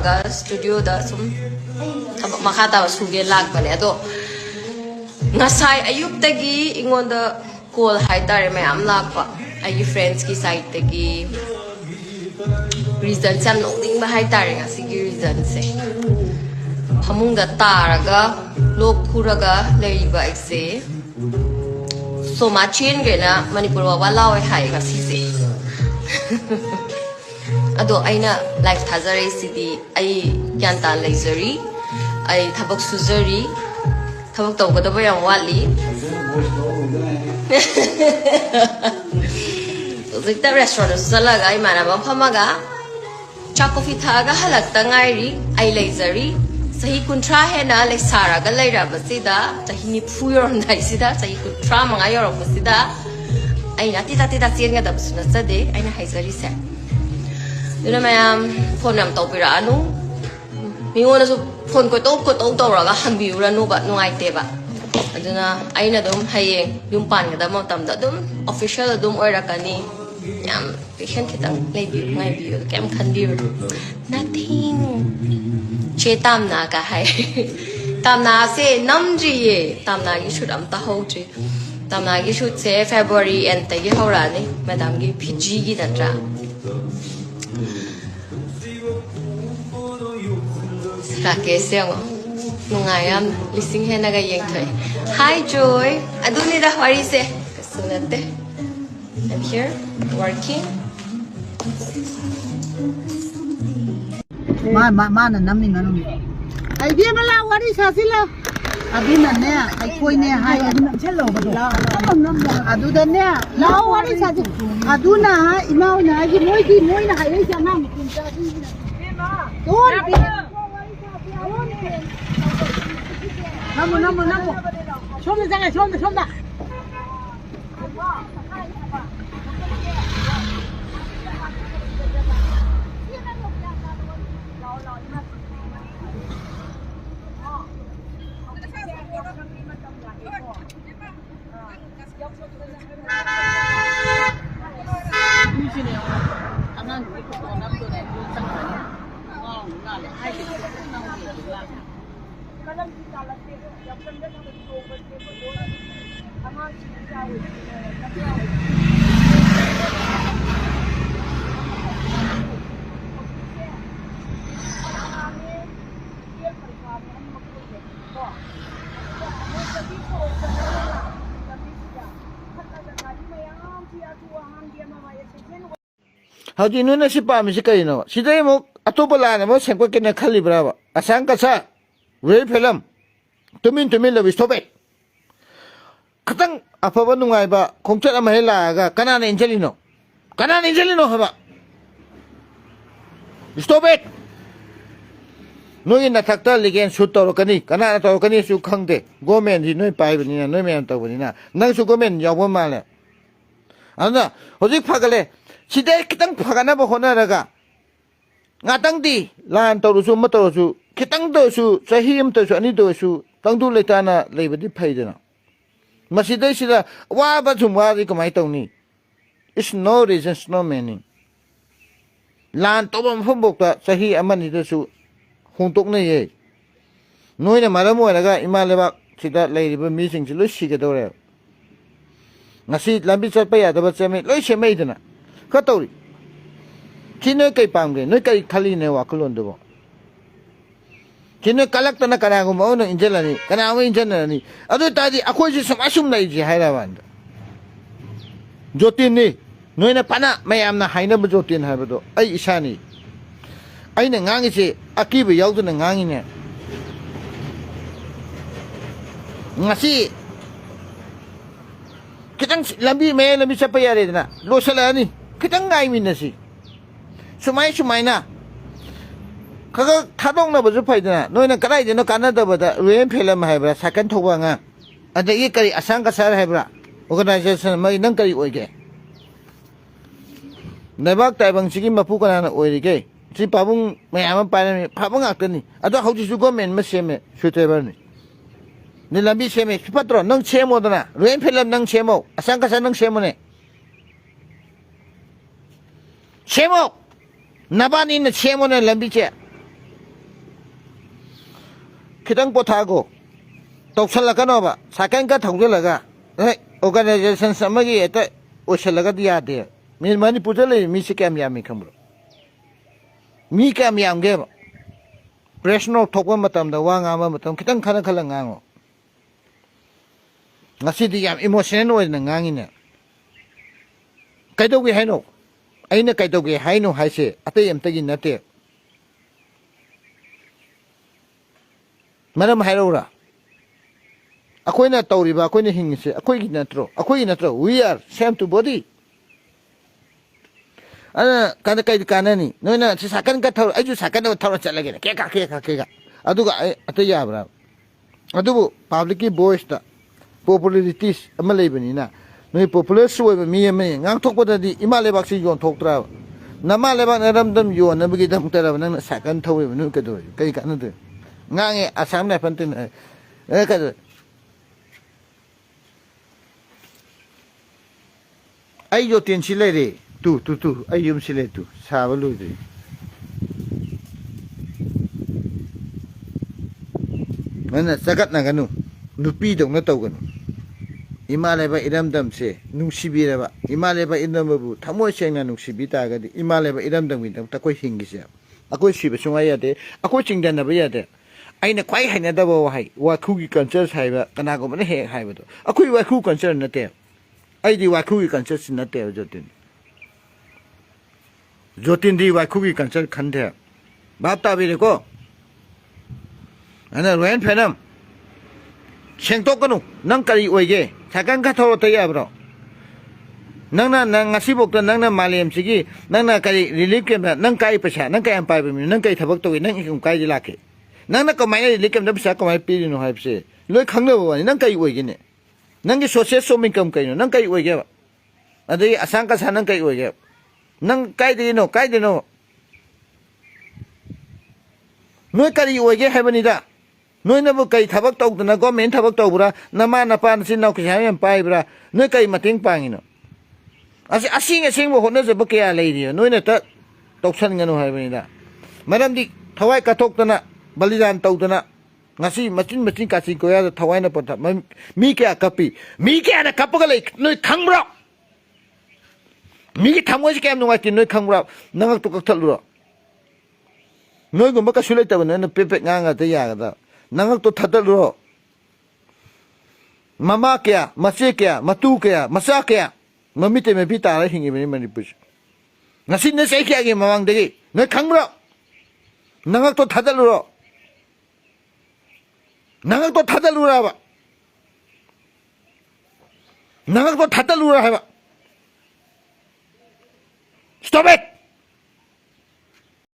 ga studio da sum tabak makata ba suge lag pa ne ado ngasai ayuk tagi ingonda call haitare mayam lag pa ay friends ki side tagi reason sam nong ba haitare nga sige reason se hamung da taraga lok khuraga leiba ekse so ma chen ge na manipur wa law hai ga si se ado aina life thazare city ai kyan ta lasery ai thabak suzari thabak taw ga da ba yang wali zikta restaurant sala ga ai mana ba phama ga cha coffee tha ga halak ta ngai ri ai lasery sahi kuntra he na le sara ga lai ra ba sida sahi ni phu yor nai sida sahi kuntra ma nga yor ba sida ai na ti ta chen ga da ba suna sa de ai na haizari sa duna mayam phone nam tau pira anu mingo na so phone ko to ra ga hambi ura no ba nungai te ba aduna aina dum hayeng yum pan ga da mo tam da dum official dum ora kani yam patient kitang lay bi ngai bi kem khan bi nothing che tam na ka hai tam na se nam ji ye tam na gi shoot am ta ho ji tam na gi shoot se February and ta gi ho ra ni madam gi PG gi da tra Rakeseng nungayam lising he naga yeng thoi. Hi Joy, aduni da wari se. Kasunate. I'm here working. Ma na namin ano. Ay di mala wari sa sila. Abi na ne ay koi ne hai chelo ba do. Adu da ne la wari sa si. Adu na ha imau na gi moi na hai sa na mi kun sa si. Don 나무 솜다 Howji nuna si pa mi si kayo no. Si tayo mo ato pala na mo sengko kinakali brava. Asang ka sa real film. Tumin labi stop it. Katang apa ba nungay ba kung chat amahila ga kanana Angelino. Kanana Angelino haba. Stop it. Nui na takta ligen shoot toro kani kanana toro kani su khangde. Gomen di nui pai bani na nui men toro bani na. Nang su gomen yawo male. Ana hoji phagale Sidai kitang phagana ba honaraga ngatang di lan torusu matorusu kitang dosu sahim to ani dosu tangdu letana lebadi phaidana masidai sida wa ba jumwa ri kamai tawni is no reason no meaning lan tobam phambok ta sahi amani dosu hungtok ne ye noina maramo raga imaleba sida leiba mi sing lu sigadore ngasi lambi chatpa ya da ba cheme loi cheme idana Katori. Kino kay pamge, no kay kali ne wakulon do. Kino kalak na kana ko mo no injela ni. Kana mo injela ni. Ado tadi ako si sumasum na iji hairawan. Jotin ni. No na pana mayam na haina ba jotin ha ba do. Ay isa ni. Ay na ngangi si akiba yaw do na ngangi niya. Ngasi kitang lambi sa payari na. Lo sala ni. Kitang ngay minasi. Sumay na. Kaga kadong na bazu pay na. Noy na karay dino Canada ba da ruyen pela mahibra sakan thoba nga. Ada i kari asang kasar hebra. Organization may nang kari oige. Nabak taibang sige mapu kana na oige. Si pabung may aman pa na pabung akani. Ado hauji su gomen maseme sutebar ni. Nilambi seme patron nang chemo na. Ruyen pela nang chemo. Asang kasar nang chemo ne. Chemo! Nabani na chemo na lambi che. kitang potago toksalakano ba sakan ka thongdelaga organization samagi eta osalaga dia de min mani pujale mi se kam yami khambro mi kam yam ge pressno thokwa matam da wa nga ma matam kitang khana khala ngango ngasi di yam emotional oi na ngangi ne kaido ge haino aina kaido ge haino haise ate yam tagi nate maram hairora akoina tawriba akoina hingise akoigi natro we are same to body ana kana kai kanani noina sakan ka thar aju sakan thar chalage ke ka aduga ataya bra adubu public ki voice ta popularities amalai bani na noi popular suwe mi me ngang thok pada di imale bak si yon thok tra nama le bak ram dam yon na bagi dam tara nang sakan thawe nu ka do kai ka na de ngange asam na pantin ka ai yo tin sile re tu ai yum sile tu sabalu de mana sagat na ganu nupi dong na taw ganu imale ba iram dam se nungsibi ra ba imale ba indam bu thamoi seng na nungsibi ta ga di imale ba iram dam wi dam ta koi hingi se akoi siba sunga ya de akoi chingdan na ba ya de aina kwai haina da ba hai wa khu gi culture sai ba kana ko mane he hai ba do akoi wa khu culture na te ai di wa khu gi culture sin na te jotin di wa khu gi culture khan the ba ta bi de ko ana ren phenam seng tok kanu nang kari oige sakan ka thoro ta ya bro nang na ngasi bok ta nang na malem sigi nang na kari relief kem nang kai pasa nang kai ampai bi nang kai thabak to nang ikum kai la ke nang na kamai relief kem da pasa kamai pi no hai pse loi khang na ba nang kai oige ne nang gi social soming kam kai no nang kai oige ba adai asang ka sa nang kai oige nang kai de no noi kari oige hai bani da noi na bu kai thabak tau na government thabak tau bra nama na pa sin nau kha yam pai bra noi kai mating pangi no asing bo hona je ba kya lai ri noi na ta toksan ngano hai bani da maram di thawai ka thok tana balidan tau tana ngasi machin ka si ko ya thawai na pa mi kya kapi mi kya na kap ga lai noi khang bra mi ki thamoi ji kem no wa tin noi khang bra nang to ka thal ro noi go ma ka sulai ta na pe nga nga ta ya ga da nang to thadal ro mama kya mase kya matu kya masa kya mamite me pita ra hingi me mani pus ngasi ne sai kya ge mawang de ne khang ro nang to thadal ro nang to thadal ra ba nang to thadal ra ha ba stop it